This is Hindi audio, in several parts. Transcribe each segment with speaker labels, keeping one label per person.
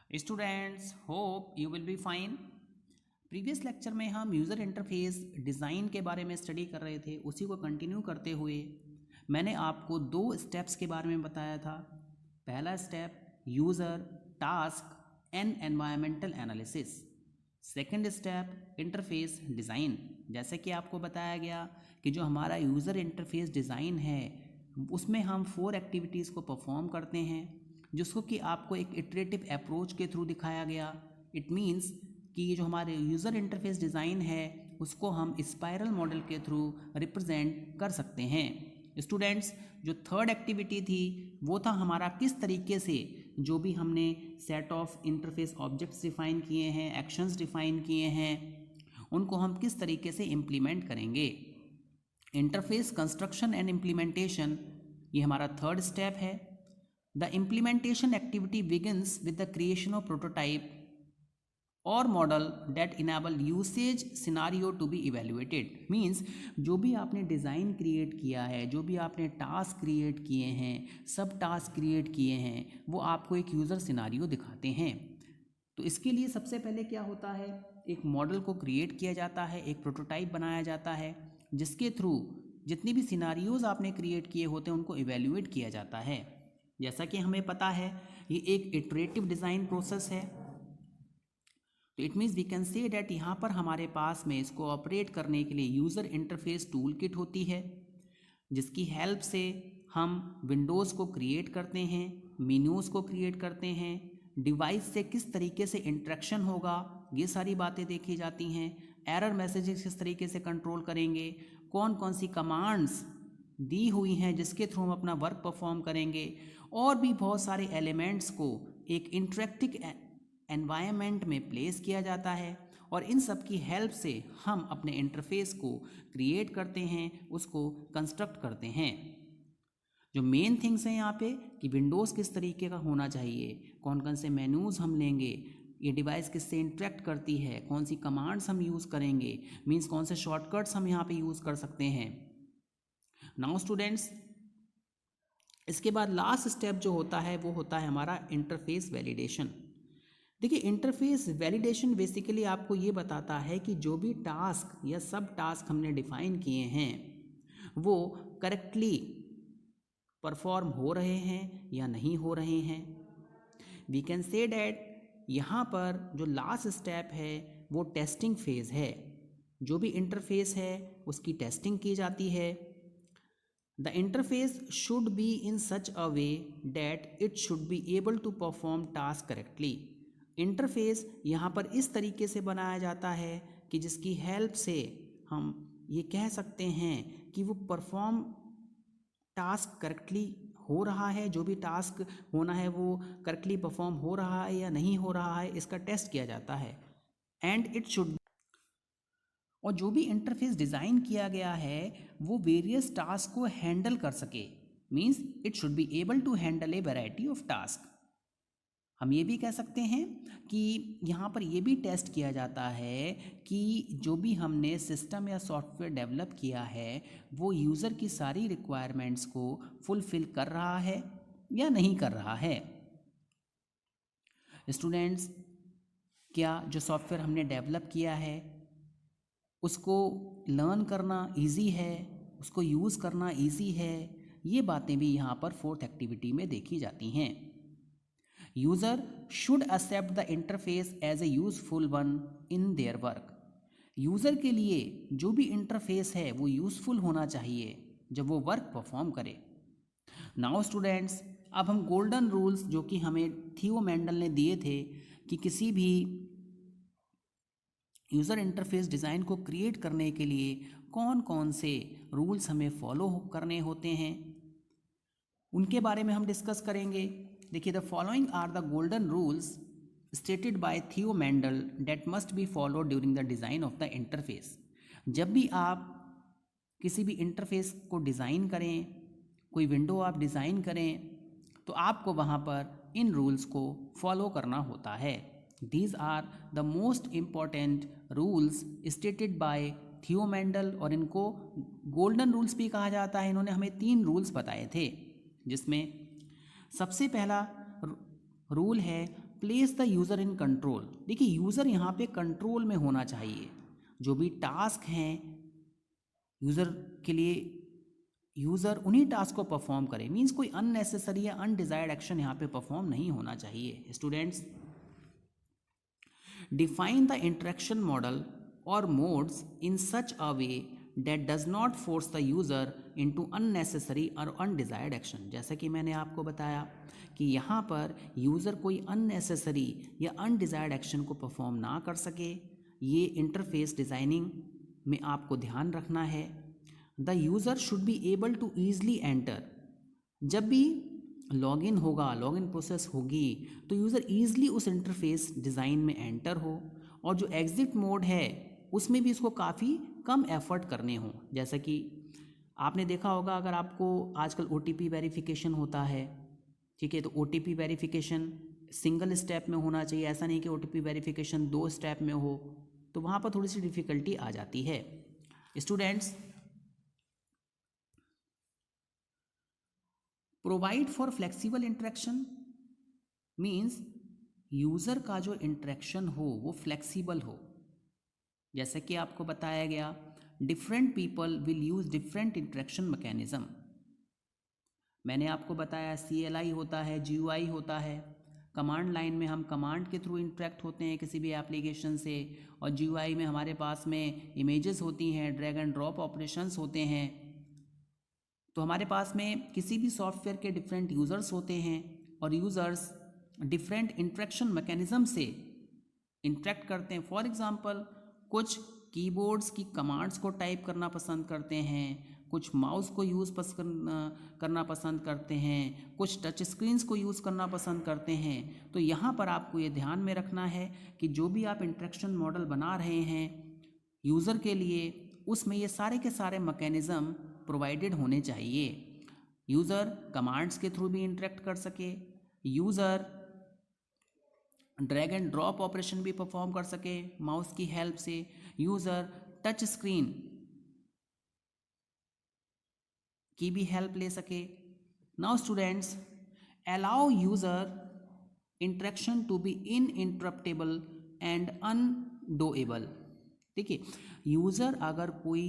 Speaker 1: Students hope you will be fine. Previous lecture में हम यूज़र इंटरफेस डिज़ाइन के बारे में स्टडी कर रहे थे। उसी को कंटिन्यू करते हुए मैंने आपको दो स्टेप्स के बारे में बताया था। पहला step user task and environmental analysis, second step interface design. जैसे कि आपको बताया गया कि जो हमारा यूज़र इंटरफेस डिज़ाइन है उसमें हम 4 एक्टिविटीज़ को परफॉर्म करते हैं, जिसको कि आपको एक इटरेटिव अप्रोच के थ्रू दिखाया गया। इट मीन्स कि ये जो हमारे यूज़र इंटरफेस डिज़ाइन है उसको हम स्पाइरल मॉडल के थ्रू रिप्रेजेंट कर सकते हैं। स्टूडेंट्स, जो थर्ड एक्टिविटी थी वो था हमारा किस तरीके से जो भी हमने set of interface objects define किए हैं, एक्शंस डिफाइन किए हैं, उनको हम किस तरीके से इम्प्लीमेंट करेंगे। इंटरफेस कंस्ट्रक्शन एंड इम्प्लीमेंटेशन, ये हमारा थर्ड स्टेप है। The implementation activity begins with the creation of prototype or model that enable usage scenario to be evaluated. Means जो भी आपने डिज़ाइन क्रिएट किया है, जो भी आपने टास्क क्रिएट किए हैं, सब टास्क क्रिएट किए हैं, वो आपको एक यूज़र सिनारियो दिखाते हैं। तो इसके लिए सबसे पहले क्या होता है, एक मॉडल को क्रिएट किया जाता है, एक प्रोटोटाइप बनाया जाता है, जिसके थ्रू जितनी भी सिनारियोज आपने क्रिएट किए होते हैं उनको इवेल्युएट किया जाता है। जैसा कि हमें पता है ये एक इटरेटिव डिज़ाइन प्रोसेस है, तो it means we can say that यहाँ पर हमारे पास में इसको ऑपरेट करने के लिए यूज़र इंटरफेस टूल किट होती है, जिसकी हेल्प से हम विंडोज़ को क्रिएट करते हैं, मेन्यूज़ को क्रिएट करते हैं, डिवाइस से किस तरीके से इंटरेक्शन होगा ये सारी बातें देखी जाती हैं, एरर मैसेजेस किस तरीके से कंट्रोल करेंगे, कौन कौन सी कमांड्स दी हुई हैं जिसके थ्रू हम अपना वर्क परफॉर्म करेंगे, और भी बहुत सारे एलिमेंट्स को एक इंटरेक्टिव एनवायरनमेंट में प्लेस किया जाता है, और इन सब की हेल्प से हम अपने इंटरफेस को क्रिएट करते हैं, उसको कंस्ट्रक्ट करते हैं। जो मेन थिंग्स हैं यहाँ पे कि विंडोज़ किस तरीके का होना चाहिए, कौन कौन से मेन्यूज़ हम लेंगे, ये डिवाइस किससे इंटरेक्ट करती है, कौन सी कमांड्स हम यूज़ करेंगे, मीन्स कौन से शॉर्टकट्स हम यहाँ पे यूज़ कर सकते हैं। नाउ स्टूडेंट्स, इसके बाद लास्ट स्टेप जो होता है वो होता है हमारा इंटरफेस वैलिडेशन। देखिए, इंटरफेस वैलिडेशन बेसिकली आपको ये बताता है कि जो भी टास्क या सब टास्क हमने डिफाइन किए हैं वो करेक्टली परफॉर्म हो रहे हैं या नहीं हो रहे हैं। वी कैन से डैट यहाँ पर जो लास्ट स्टेप है वो टेस्टिंग फेज़ है। जो भी इंटरफेस है उसकी टेस्टिंग की जाती है। The interface should be in such a way that it should be able to perform task correctly. Interface यहाँ पर इस तरीके से बनाया जाता है कि जिसकी हेल्प से हम ये कह सकते हैं कि वो परफॉर्म टास्क करेक्टली हो रहा है, जो भी टास्क होना है वो करेक्टली परफॉर्म हो रहा है या नहीं हो रहा है, इसका टेस्ट किया जाता है। एंड इट शुड, और जो भी इंटरफेस डिज़ाइन किया गया है वो वेरियस टास्क को हैंडल कर सके। Means it should be able to handle a variety of task. हम ये भी कह सकते हैं कि यहाँ पर ये भी टेस्ट किया जाता है कि जो भी हमने सिस्टम या सॉफ्टवेयर डेवलप किया है वो यूज़र की सारी रिक्वायरमेंट्स को फुलफ़िल कर रहा है या नहीं कर रहा है। स्टूडेंट्स, क्या जो सॉफ्टवेयर हमने डेवलप किया है उसको लर्न करना इजी है, उसको यूज़ करना इजी है, ये बातें भी यहाँ पर फोर्थ एक्टिविटी में देखी जाती हैं। User should accept the interface as a useful one in their work. User के लिए जो भी इंटरफेस है वो यूज़फुल होना चाहिए जब वो वर्क परफॉर्म करे। नाउ स्टूडेंट्स, अब हम गोल्डन रूल्स जो कि हमें थियो मेंडल ने दिए थे कि किसी भी यूज़र इंटरफेस डिज़ाइन को क्रिएट करने के लिए कौन कौन से रूल्स हमें फॉलो करने होते हैं, उनके बारे में हम डिस्कस करेंगे। देखिए, the following are the golden rules stated by Theo Mandel that must be follow during the design of the interface. जब भी आप किसी भी इंटरफेस को डिज़ाइन करें, कोई विंडो आप डिज़ाइन करें, तो आपको वहाँ पर इन रूल्स को फॉलो करना होता है। These are the most important rules stated by थियो मेंडल, और इनको गोल्डन रूल्स भी कहा जाता है। इन्होंने हमें 3 रूल्स बताए थे, जिसमें सबसे पहला रूल है place the user in control. देखिए यूज़र यहाँ पे कंट्रोल में होना चाहिए। जो भी टास्क हैं यूज़र के लिए, यूज़र उन्हीं टास्क को परफॉर्म करे। मीन्स कोई अननेसेसरी या अनडिजायर्ड एक्शन यहाँ पे परफॉर्म नहीं होना चाहिए। Students, define the interaction model और modes in such a way that does not force the user into unnecessary और undesired action। जैसा कि मैंने आपको बताया कि यहाँ पर यूज़र कोई unnecessary या undesired action को परफॉर्म ना कर सके, ये इंटरफेस डिज़ाइनिंग में आपको ध्यान रखना है। The user should be able to easily enter. जब भी लॉगिन होगा, लॉगिन प्रोसेस होगी, तो यूज़र ईजिली उस इंटरफेस डिज़ाइन में एंटर हो, और जो एग्ज़िट मोड है उसमें भी इसको काफ़ी कम एफर्ट करने हों। जैसा कि आपने देखा होगा, अगर आपको आजकल OTP वेरिफिकेशन होता है, ठीक है, तो OTP वेरिफिकेशन सिंगल स्टेप में होना चाहिए। ऐसा नहीं कि OTP वेरिफिकेशन 2 स्टेप में हो, तो वहाँ पर थोड़ी सी डिफ़िकल्टी आ जाती है। Students, provide for flexible interaction means user का जो इंटरेक्शन हो वो फ्लेक्सिबल हो। जैसे कि आपको बताया गया, different people will use different interaction mechanism. मैंने आपको बताया CLI होता है, GUI होता है। कमांड लाइन में हम कमांड के थ्रू इंटरेक्ट होते हैं किसी भी एप्लीकेशन से, और GUI में हमारे पास में इमेजेस होती हैं, ड्रैग एंड ड्रॉप ऑपरेशंस होते हैं। तो हमारे पास में किसी भी सॉफ्टवेयर के डिफरेंट यूज़र्स होते हैं, और यूज़र्स डिफरेंट इंटरेक्शन मैकेनिज़्म से इंटरेक्ट करते हैं। फॉर एग्ज़ाम्पल, कुछ कीबोर्ड्स की कमांड्स को टाइप करना पसंद करते हैं, कुछ माउस को यूज़ करना पसंद करते हैं, कुछ टच स्क्रीन्स को यूज़ करना पसंद करते हैं। तो यहाँ पर आपको ये ध्यान में रखना है कि जो भी आप इंटरेक्शन मॉडल बना रहे हैं यूज़र के लिए, उसमें ये सारे के सारे मैकेनिज़्म प्रोवाइडेड होने चाहिए। यूज़र कमांड्स के थ्रू भी इंटरेक्ट कर सके, user drag and drop operation भी परफॉर्म कर सके माउस की हेल्प से, यूज़र टच स्क्रीन की भी हेल्प ले सके। Now students, allow user interaction to be interruptible and undoable. देखिए, यूज़र अगर कोई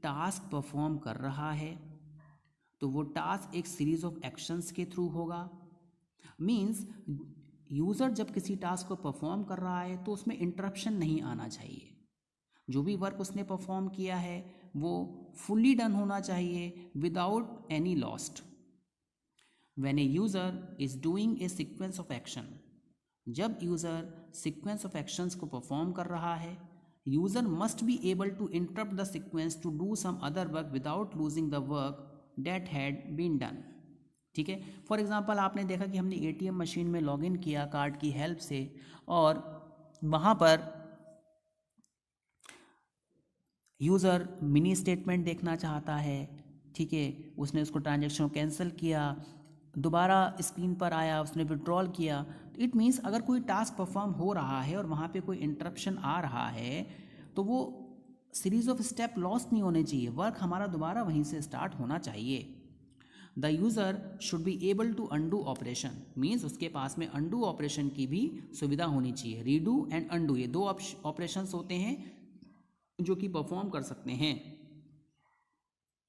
Speaker 1: टास्क परफॉर्म कर रहा है तो वो टास्क एक सीरीज ऑफ एक्शंस के थ्रू होगा। मीन्स यूज़र जब किसी टास्क को परफॉर्म कर रहा है तो उसमें इंटरप्शन नहीं आना चाहिए। जो भी वर्क उसने परफॉर्म किया है वो फुल्ली डन होना चाहिए without any lost. When a user is doing a sequence of action, जब यूज़र सीक्वेंस ऑफ एक्शंस को परफॉर्म कर रहा है, user must be able to interrupt the sequence to do some other work without losing the work that had been done. ठीक है, फॉर एग्जांपल आपने देखा कि हमने ATM मशीन में लॉगिन किया कार्ड की हेल्प से, और वहाँ पर यूज़र मिनी स्टेटमेंट देखना चाहता है। ठीक है, उसने उसको ट्रांजैक्शन कैंसिल किया, दोबारा स्क्रीन पर आया, उसने विड्रॉल किया। इट मीन्स अगर कोई टास्क परफॉर्म हो रहा है और वहाँ पे कोई इंटरप्शन आ रहा है तो वो सीरीज ऑफ स्टेप लॉस्ट नहीं होने चाहिए, वर्क हमारा दोबारा वहीं से स्टार्ट होना चाहिए। The user should be able to undo operation, means उसके पास में अनडू ऑपरेशन की भी सुविधा होनी चाहिए। रीडू एंड अनडू ये 2 ऑपरेशंस होते हैं जो कि परफॉर्म कर सकते हैं।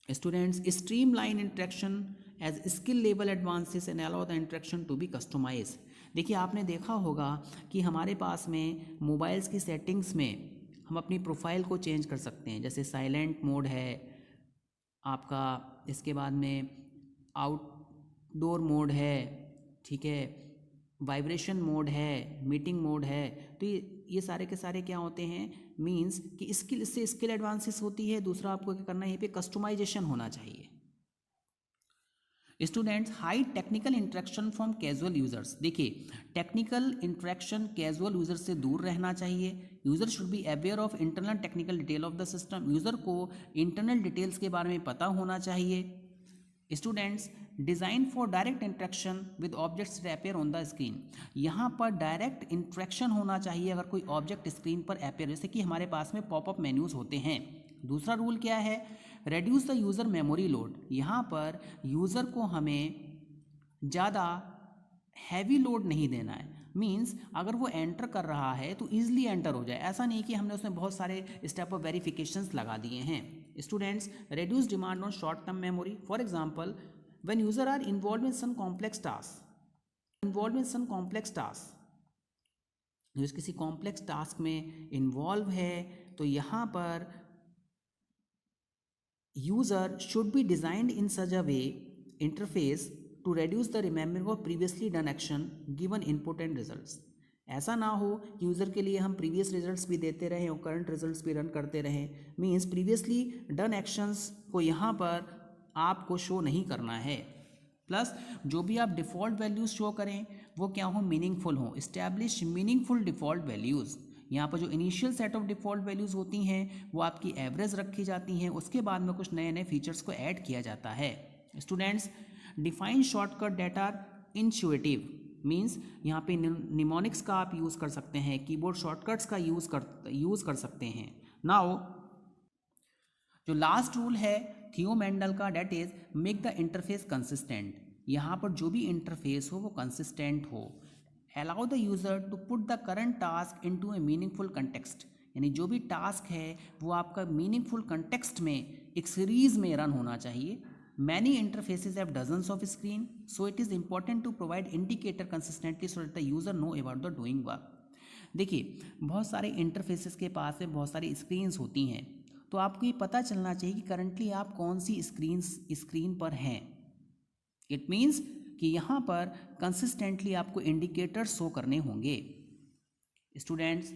Speaker 1: Students, streamline interaction as skill level advances and allow the interaction to be customize. देखिए, आपने देखा होगा कि हमारे पास में मोबाइल्स की सेटिंग्स में हम अपनी प्रोफाइल को चेंज कर सकते हैं। जैसे साइलेंट मोड है आपका, इसके बाद में आउटडोर मोड है, ठीक है, वाइब्रेशन मोड है, मीटिंग मोड है। तो ये सारे के सारे क्या होते हैं, मींस कि स्किल, इससे स्किल एडवांसेस होती है। दूसरा आपको क्या करना है, यहाँ पे कस्टमाइजेशन होना चाहिए। Students, high technical interaction from casual users. देखिए, टेक्निकल इंटरेक्शन कैजुअल यूजर से दूर रहना चाहिए। User should be aware of internal technical detail of the system. User को इंटरनल डिटेल्स के बारे में पता होना चाहिए। Students, design for direct interaction with objects that appear on the screen. यहाँ पर डायरेक्ट इंटरेक्शन होना चाहिए अगर कोई ऑब्जेक्ट स्क्रीन पर अपीयर, जैसे कि हमारे पास में पॉपअप मेन्यूज होते हैं। दूसरा रूल क्या है, reduce the user memory load. यहाँ पर यूज़र को हमें ज़्यादा हैवी लोड नहीं देना है। मीन्स अगर वो एंटर कर रहा है तो ईजिली एंटर हो जाए, ऐसा नहीं कि हमने उसमें बहुत सारे स्टेप ऑफ वेरिफिकेशंस लगा दिए हैं। Students, reduce demand on short term memory. For example, when users are involved in some complex tasks, जो किसी कॉम्प्लेक्स टास्क में इन्वॉल्व है, तो यहाँ पर user should be designed in such a way interface to reduce the remembering of previously done action given input and results. ऐसा ना हो कि यूज़र के लिए हम प्रीवियस रिजल्ट्स भी देते रहें और करंट रिजल्ट्स भी रन करते रहें। मीन्स प्रीवियसली डन एक्शंस को यहाँ पर आपको शो नहीं करना है। प्लस जो भी आप डिफ़ॉल्ट वैल्यूज़ शो करें वो क्या हो, मीनिंगफुल हो। Establish meaningful default values. यहाँ पर जो initial set of default values होती हैं वो आपकी एवरेज रखी जाती हैं, उसके बाद में कुछ नए नए फीचर्स को ऐड किया जाता है। Students, define shortcut that are intuitive. Means यहाँ पे निमोनिक्स का आप यूज़ कर सकते हैं, कीबोर्ड शॉर्टकट्स का यूज़ कर सकते हैं। नाउ जो लास्ट रूल है थियो मेंडल का, that is make the interface consistent. यहाँ पर जो भी इंटरफेस हो वो कंसिस्टेंट हो। Allow the user to put the current task into a meaningful context, यानी जो भी टास्क है वो आपका मीनिंगफुल कंटेक्स्ट में एक सीरीज में रन होना चाहिए। Many interfaces have dozens of screen, so it is important to provide indicator consistently so that the user know about the doing work. देखिए, बहुत सारे इंटरफेसेस के पास में बहुत सारी स्क्रीन्स होती हैं, तो आपको ये पता चलना चाहिए कि करंटली आप कौन सी स्क्रीन पर हैं। इट मीन्स कि यहाँ पर कंसिस्टेंटली आपको इंडिकेटर्स शो करने होंगे। Students,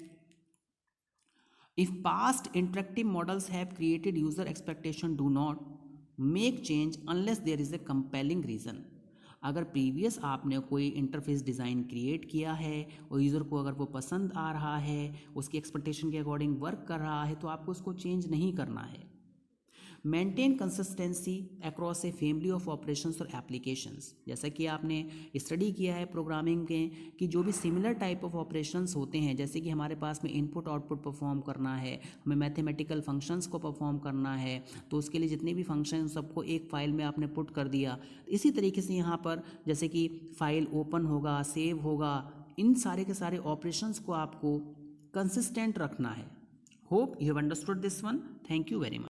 Speaker 1: if past interactive models have created user expectation, do not make change unless there is a compelling reason. अगर प्रीवियस आपने कोई इंटरफेस डिज़ाइन क्रिएट किया है और यूज़र को अगर वो पसंद आ रहा है, उसकी एक्सपेक्टेशन के अकॉर्डिंग वर्क कर रहा है, तो आपको उसको चेंज नहीं करना है। Maintain consistency across a family of operations और एप्लीकेशंस। जैसा कि आपने स्टडी किया है प्रोग्रामिंग के कि जो भी सिमिलर टाइप ऑफ ऑपरेशंस होते हैं, जैसे कि हमारे पास में इनपुट आउटपुट परफॉर्म करना है, हमें मैथमेटिकल फंक्शंस को परफॉर्म करना है, तो उसके लिए जितने भी फंक्शन सबको एक फाइल में आपने पुट कर दिया। इसी तरीके से यहाँ पर जैसे कि फाइल ओपन होगा, सेव होगा, इन सारे के सारे ऑपरेशंस को आपको कंसिस्टेंट रखना है। Hope you have understood this one. Thank you very much.